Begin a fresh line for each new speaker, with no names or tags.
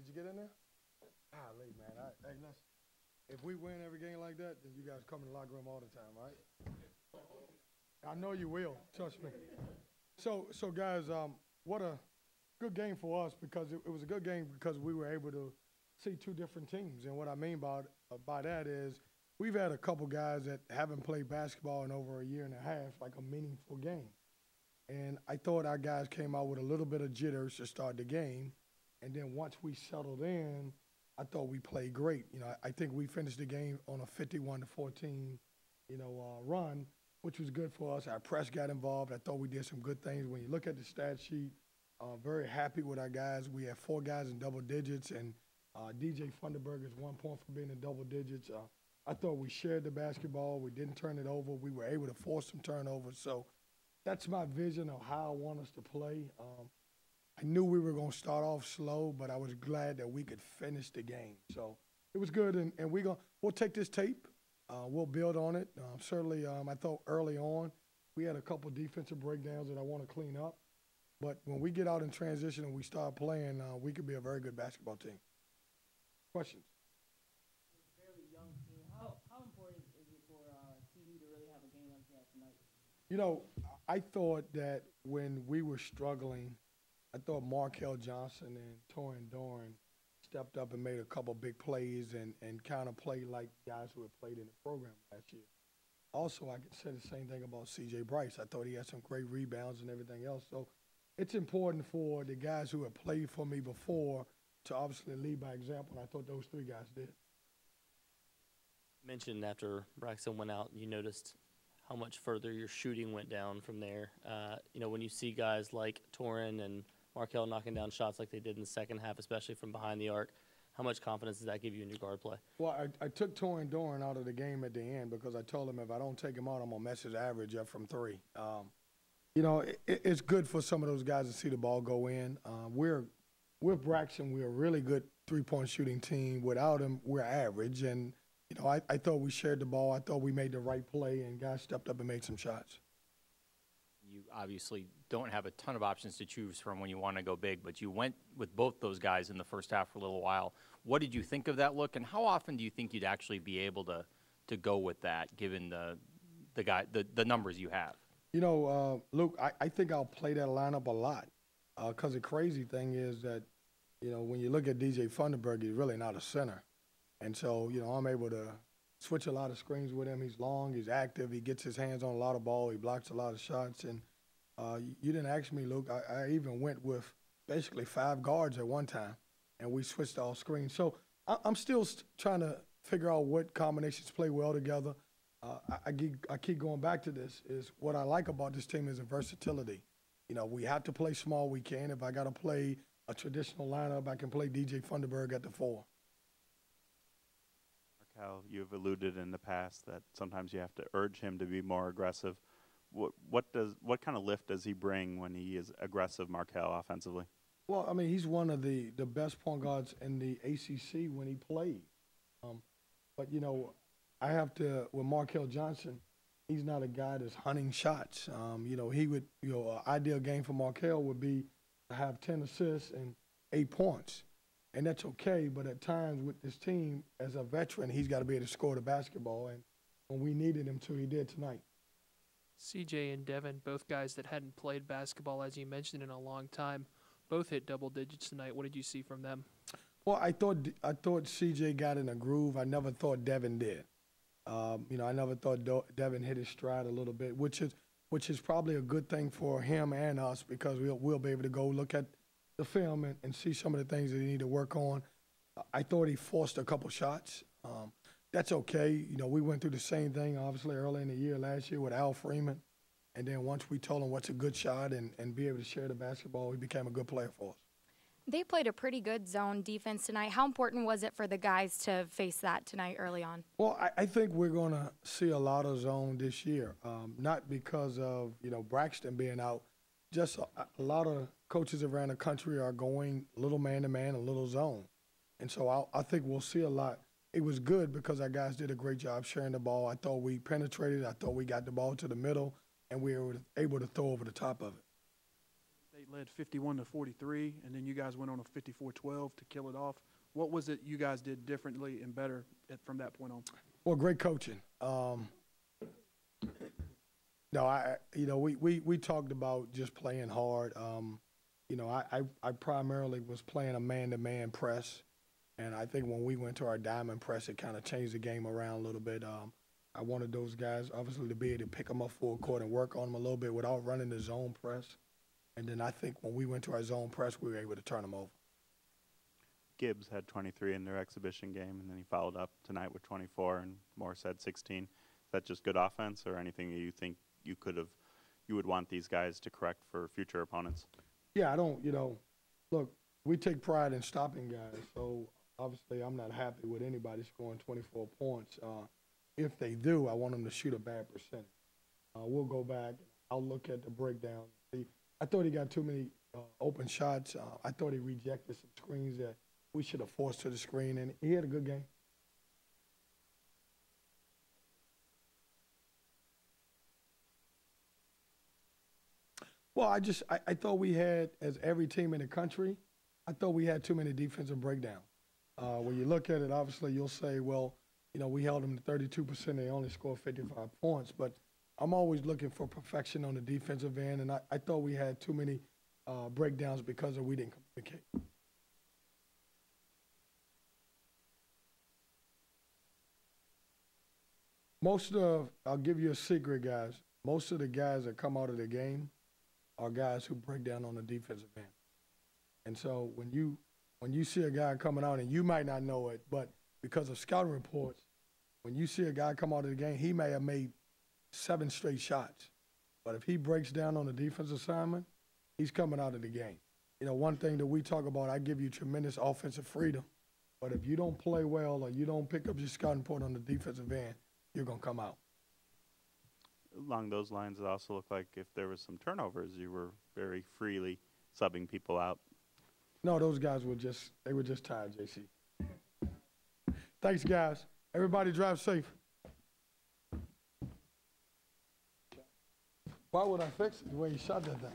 Did you get in there? Golly, man. Hey, listen. If we win every game like that, then you guys come in the locker room all the time, right? I know you will. Trust me. So guys, what a good game for us because it was a good game because we were able to see two different teams. And what I mean by that is we've had a couple guys that haven't played basketball in over a year and a half, like a meaningful game. And I thought our guys came out with a little bit of jitters to start the game. And then once we settled in, I thought we played great. You know, I think we finished the game on a 51-14, run, which was good for us. Our press got involved. I thought we did some good things. When you look at the stat sheet, very happy with our guys. We had 4 guys in double digits, and DJ Funderburg is 1 point for being in double digits. I thought we shared the basketball. We didn't turn it over. We were able to force some turnovers. So that's my vision of how I want us to play. I knew we were going to start off slow, but I was glad that we could finish the game. So it was good, and we'll take this tape. We'll build on it. Certainly, I thought early on we had a couple defensive breakdowns that I want to clean up. But when we get out in transition and we start playing, we could be a very good basketball team. Questions?
It's a fairly young team. How important is it for TD to really have a game like that tonight?
You know, I thought that when we were struggling, I thought Markel Johnson and Torin Doran stepped up and made a couple big plays and kind of played like guys who had played in the program last year. Also, I could say the same thing about C.J. Bryce. I thought he had some great rebounds and everything else. So it's important for the guys who have played for me before to obviously lead by example, and I thought those 3 guys did.
You mentioned after Braxton went out, you noticed how much further your shooting went down from there. When you see guys like Torin and Markel knocking down shots like they did in the second half, especially from behind the arc, how much confidence does that give you in your guard play? Well,
I took Torin Doran out of the game at the end because I told him if I don't take him out, I'm going to mess his average up from 3. It's good for some of those guys to see the ball go in. With Braxton, we're a really good three-point shooting team. Without him, we're average. And, I thought we shared the ball. I thought we made the right play, and guys stepped up and made some shots.
You obviously don't have a ton of options to choose from when you want to go big, but you went with both those guys in the first half for a little while. What did you think of that look, and how often do you think you'd actually be able to go with that, given the numbers you have?
Luke, I think I'll play that lineup a lot because the crazy thing is that, when you look at DJ Funderburg, he's really not a center. And so, I'm able to switch a lot of screens with him. He's long, he's active, he gets his hands on a lot of ball, he blocks a lot of shots. And you didn't ask me, Luke, I even went with basically 5 guards at one time, and we switched all screens. So I'm still trying to figure out what combinations play well together. I keep going back to this, is what I like about this team is the versatility. We have to play small, we can. If I got to play a traditional lineup, I can play DJ Funderburg at the 4.
Markel, you've alluded in the past that sometimes you have to urge him to be more aggressive. What kind of lift does he bring when he is aggressive, Markel, offensively?
Well, I mean, he's one of the best point guards in the ACC when he played. But, I have to, with Markel Johnson, he's not a guy that's hunting shots. He would, an ideal game for Markel would be to have 10 assists and 8 points. And that's okay, but at times with this team, as a veteran, he's got to be able to score the basketball. And when we needed him to, he did tonight.
CJ and Devin, both guys that hadn't played basketball, as you mentioned, in a long time, both hit double digits tonight. What did you see from them?
Well, I thought CJ got in a groove. I never thought Devin did. I never thought Devin hit his stride a little bit, which is probably a good thing for him and us because we'll be able to go look at the film and see some of the things that he need to work on. I thought he forced a couple shots. That's okay. We went through the same thing, obviously, early in the year last year with Al Freeman. And then once we told him what's a good shot and be able to share the basketball, he became a good player for us.
They played a pretty good zone defense tonight. How important was it for the guys to face that tonight early on?
Well, I think we're going to see a lot of zone this year, not because of, Braxton being out. Just a lot of coaches around the country are going a little man-to-man, a little zone. And so I think we'll see a lot. It was good because our guys did a great job sharing the ball. I thought we penetrated. I thought we got the ball to the middle, and we were able to throw over the top of it.
They
led 51-43, and then you guys went on a 54-12 to kill it off. What was it you guys did differently and better from that point on?
Well, great coaching. We talked about just playing hard. I primarily was playing a man-to-man press, and I think when we went to our diamond press, it kind of changed the game around a little bit. I wanted those guys, obviously, to be able to pick them up full court and work on them a little bit without running the zone press. And then I think when we went to our zone press, we were able to turn them over.
Gibbs had 23 in their exhibition game, and then he followed up tonight with 24, and Morris had 16. Is that just good offense, or anything that you think you would want these guys to correct for future opponents?
Yeah, look, we take pride in stopping guys, so obviously I'm not happy with anybody scoring 24 points. If they do, I want them to shoot a bad percentage. We'll go back. I'll look at the breakdown. See, I thought he got too many open shots. I thought he rejected some screens that we should have forced to the screen, and he had a good game. Well, I thought we had, as every team in the country, I thought we had too many defensive breakdowns. When you look at it, obviously you'll say, well, we held them to 32%. They only scored 55 points. But I'm always looking for perfection on the defensive end, and I thought we had too many breakdowns because we didn't communicate. I'll give you a secret, guys. Most of the guys that come out of the game are guys who break down on the defensive end. And so when you see a guy coming out, and you might not know it, but because of scouting reports, when you see a guy come out of the game, he may have made 7 straight shots. But if he breaks down on the defense assignment, he's coming out of the game. One thing that we talk about, I give you tremendous offensive freedom. But if you don't play well or you don't pick up your scouting report on the defensive end, you're going to come out.
Along those lines, it also looked like if there was some turnovers, you were very freely subbing people out.
No, those guys were just tired, JC. Thanks, guys. Everybody drive safe. Why would I fix it the way you shot that thing?